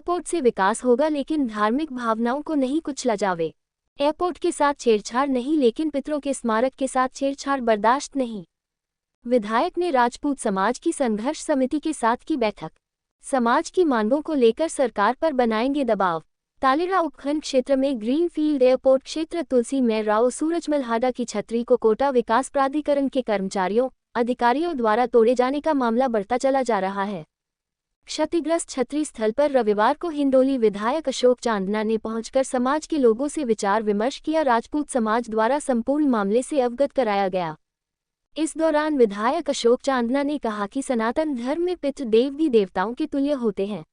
Airport से विकास होगा लेकिन धार्मिक भावनाओं को नहीं कुचला जावे। एयरपोर्ट के साथ छेड़छाड़ नहीं लेकिन पितरों के स्मारक के साथ छेड़छाड़ बर्दाश्त नहीं। विधायक ने राजपूत समाज की संघर्ष समिति के साथ की बैठक। समाज की मांगों को लेकर सरकार पर बनाएंगे दबाव। तालेरा उपखंड क्षेत्र में ग्रीनफील्ड एयरपोर्ट क्षेत्र तुलसी में राव सूरजमल हाडा की छतरी को कोटा विकास प्राधिकरण के कर्मचारियों अधिकारियों द्वारा तोड़े जाने का मामला बढ़ता चला जा रहा है। क्षतिग्रस्त छतरी स्थल पर रविवार को हिंडोली विधायक अशोक चांदना ने पहुंचकर समाज के लोगों से विचार विमर्श किया। राजपूत समाज द्वारा संपूर्ण मामले से अवगत कराया गया। इस दौरान विधायक अशोक चांदना ने कहा कि सनातन धर्म में पितृ देव भी देवताओं के तुल्य होते हैं।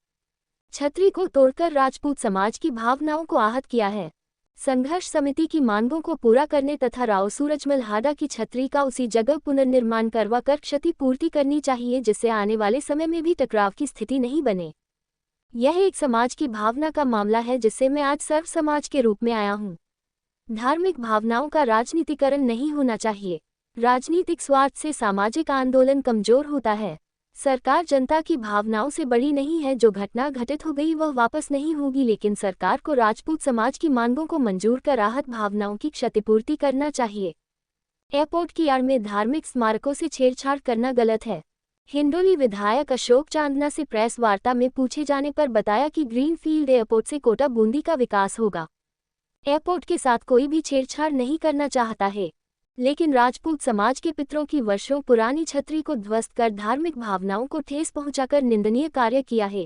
छतरी को तोड़कर राजपूत समाज की भावनाओं को आहत किया है। संघर्ष समिति की मांगों को पूरा करने तथा राव सूरजमल हाडा की छतरी का उसी जगह पुनर्निर्माण करवा कर क्षतिपूर्ति करनी चाहिए जिससे आने वाले समय में भी टकराव की स्थिति नहीं बने। यह एक समाज की भावना का मामला है जिससे मैं आज सर्व समाज के रूप में आया हूँ। धार्मिक भावनाओं का राजनीतिकरण नहीं होना चाहिए। राजनीतिक स्वार्थ से सामाजिक आंदोलन कमजोर होता है। सरकार जनता की भावनाओं से बड़ी नहीं है। जो घटना घटित हो गई वह वापस नहीं होगी लेकिन सरकार को राजपूत समाज की मांगों को मंजूर कर राहत भावनाओं की क्षतिपूर्ति करना चाहिए। एयरपोर्ट की आड़ में धार्मिक स्मारकों से छेड़छाड़ करना गलत है। हिंडोली विधायक अशोक चांदना से प्रेस वार्ता में पूछे जाने पर बताया कि ग्रीनफील्ड एयरपोर्ट से कोटा बूंदी का विकास होगा। एयरपोर्ट के साथ कोई भी छेड़छाड़ नहीं करना चाहता है लेकिन राजपूत समाज के पितरों की वर्षों पुरानी छतरी को ध्वस्त कर धार्मिक भावनाओं को ठेस पहुंचाकर निंदनीय कार्य किया है।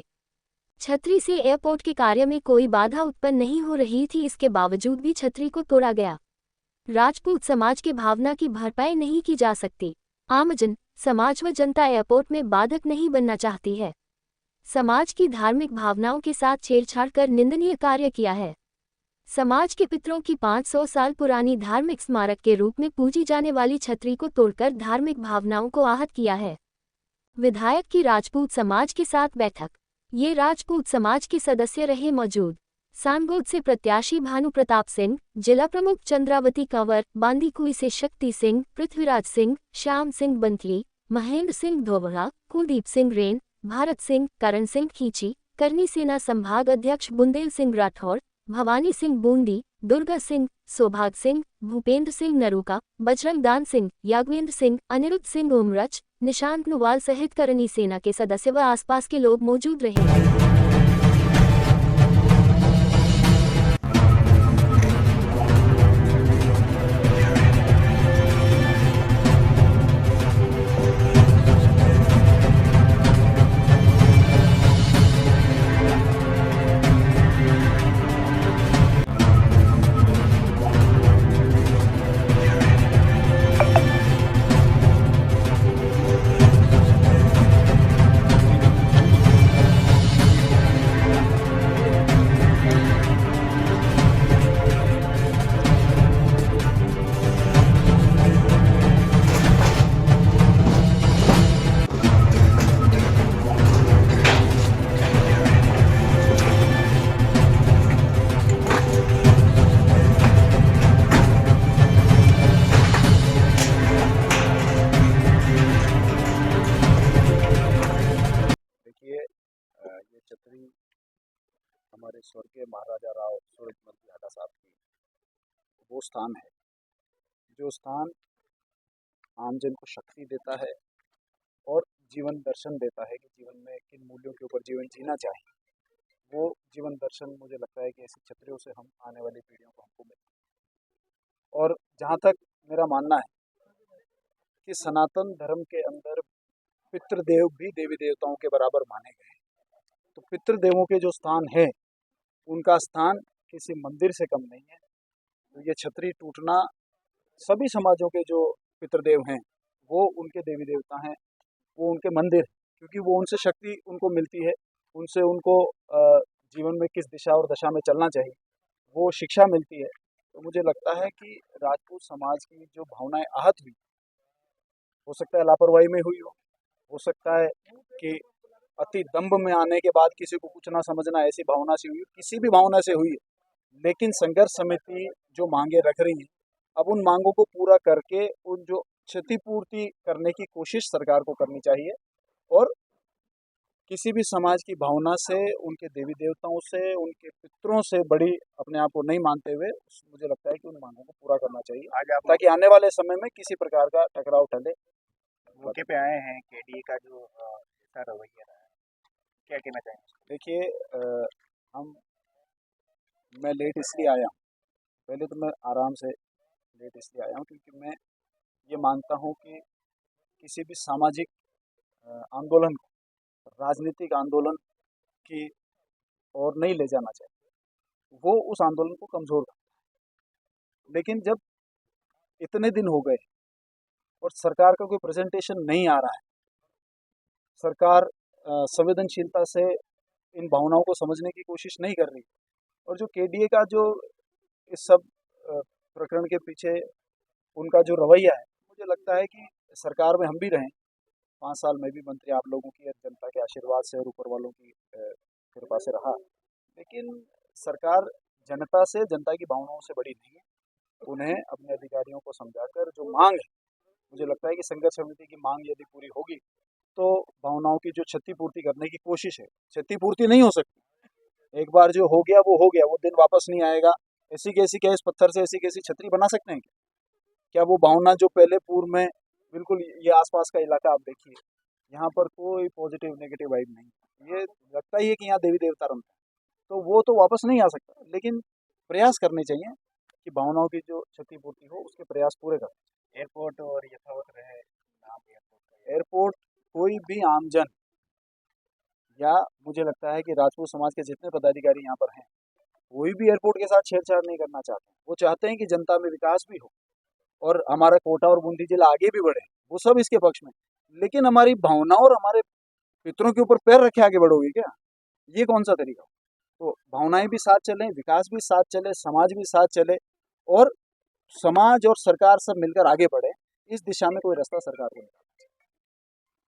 छतरी से एयरपोर्ट के कार्य में कोई बाधा उत्पन्न नहीं हो रही थी, इसके बावजूद भी छतरी को तोड़ा गया। राजपूत समाज की भावना की भरपाई नहीं की जा सकती। आमजन समाज व जनता एयरपोर्ट में बाधक नहीं बनना चाहती है। समाज की धार्मिक भावनाओं के साथ छेड़छाड़ कर निंदनीय कार्य किया है। समाज के पितरों की 500 साल पुरानी धार्मिक स्मारक के रूप में पूजी जाने वाली छतरी को तोड़कर धार्मिक भावनाओं को आहत किया है। विधायक की राजपूत समाज के साथ बैठक। ये राजपूत समाज के सदस्य रहे मौजूद। सानगोद से प्रत्याशी भानु प्रताप सिंह, जिला प्रमुख चंद्रावती कंवर, बांदीकुई से शक्ति सिंह, पृथ्वीराज सिंह, श्याम सिंह बंतली, महेंद्र सिंह धोबरा, कुलदीप सिंह रेन, भारत सिंह, करण सिंह खींची, करनी सेना संभाग अध्यक्ष बुंदेल सिंह राठौर, भवानी सिंह बूंदी, दुर्गा सिंह, सौभाग सिंह, भूपेंद्र सिंह नरूका, बजरंग दान सिंह, यागवेंद्र सिंह, अनिरुद्ध सिंह उमरच, निशांत नुवाल सहित करनी सेना के सदस्य व आसपास के लोग मौजूद रहे। ये छतरी हमारे स्वर्गीय महाराजा राव सूरजमल हाडा साहब की वो स्थान है जो स्थान आमजन को शक्ति देता है और जीवन दर्शन देता है कि जीवन में किन मूल्यों के ऊपर जीवन जीना चाहिए। वो जीवन दर्शन मुझे लगता है कि ऐसी छतरियों से हम आने वाली पीढ़ियों को हमको मिलता है। और जहाँ तक मेरा मानना है कि सनातन धर्म के अंदर पितृदेव भी देवी देवताओं के बराबर माने गए हैं, तो पितृदेवों के जो स्थान है उनका स्थान किसी मंदिर से कम नहीं है। तो ये छतरी टूटना सभी समाजों के जो पितृदेव हैं वो उनके देवी देवता हैं, वो उनके मंदिर, क्योंकि वो उनसे शक्ति उनको मिलती है, उनसे उनको जीवन में किस दिशा और दशा में चलना चाहिए वो शिक्षा मिलती है। तो मुझे लगता है कि राजपूत समाज की जो भावनाएं आहत हुई, हो सकता है लापरवाही में हुई हो सकता है कि अति दंभ में आने के बाद किसी को कुछ ना समझना ऐसी भावना से हुई, किसी भी भावना से हुई, लेकिन संघर्ष समिति जो मांगे रख रही है अब उन मांगों को पूरा करके उन जो क्षतिपूर्ति करने की कोशिश सरकार को करनी चाहिए और किसी भी समाज की भावना से, उनके देवी देवताओं से, उनके पितरों से बड़ी अपने आप को नहीं मानते हुए मुझे लगता है कि उन मांगों को पूरा करना चाहिए, आज आप ताकि आने वाले समय में किसी प्रकार का टकराव टले। मौके पे आए हैं, केडीए का जो ऐसा रवैया रहा है, क्या कहना चाहेंगे? देखिए, हम मैं लेट इसलिए आया हूँ, पहले तो मैं आराम से लेट इसलिए आया हूँ क्योंकि मैं ये मानता हूँ कि किसी भी सामाजिक आंदोलन को राजनीतिक आंदोलन की ओर नहीं ले जाना चाहिए, वो उस आंदोलन को कमज़ोर करता है। लेकिन जब इतने दिन हो गए और सरकार का कोई प्रेजेंटेशन नहीं आ रहा है, सरकार संवेदनशीलता से इन भावनाओं को समझने की कोशिश नहीं कर रही, और जो केडीए का जो इस सब प्रकरण के पीछे उनका जो रवैया है, मुझे लगता है कि सरकार में हम भी रहें, 5 साल में भी मंत्री आप लोगों की जनता के आशीर्वाद से और ऊपर वालों की कृपा से रहा, लेकिन सरकार जनता से, जनता की भावनाओं से बड़ी नहीं है। उन्हें अपने अधिकारियों को समझाकर जो मांग है, मुझे लगता है कि संघर्ष समिति की मांग यदि पूरी होगी तो भावनाओं की जो क्षतिपूर्ति करने की कोशिश है, क्षतिपूर्ति नहीं हो सकती। एक बार जो हो गया, वो दिन वापस नहीं आएगा। ऐसी कैसी क्या इस पत्थर से ऐसी कैसी छतरी बना सकते हैं क्या? वो भावना जो पहले पूर्व में बिल्कुल, ये आसपास का इलाका आप देखिए, यहाँ पर कोई पॉजिटिव नेगेटिव वाइब नहीं, ये लगता ही है कि यहाँ देवी देवता रमते हैं, तो वो तो वापस नहीं आ सकता। लेकिन प्रयास करने चाहिए कि भावनाओं की जो क्षतिपूर्ति हो, उसके प्रयास पूरे करें। एयरपोर्ट और यथावत रहे नाम एयरपोर्ट का। एयरपोर्ट कोई भी आमजन, या मुझे लगता है कि राजपूत समाज के जितने पदाधिकारी यहाँ पर हैं, कोई भी एयरपोर्ट के साथ छेड़छाड़ नहीं करना चाहते। वो चाहते हैं कि जनता में विकास भी हो और हमारा कोटा और बूंदी जिला आगे भी बढ़े, वो सब इसके पक्ष में। लेकिन हमारी भावना और हमारे पितरों के ऊपर पैर रखे आगे बढ़ोगे क्या? ये कौन सा तरीका? तो भावनाएं भी साथ चलें, विकास भी साथ चले, समाज भी साथ चले, और समाज और सरकार सब मिलकर आगे बढ़े, इस दिशा में कोई रास्ता सरकार को नहीं।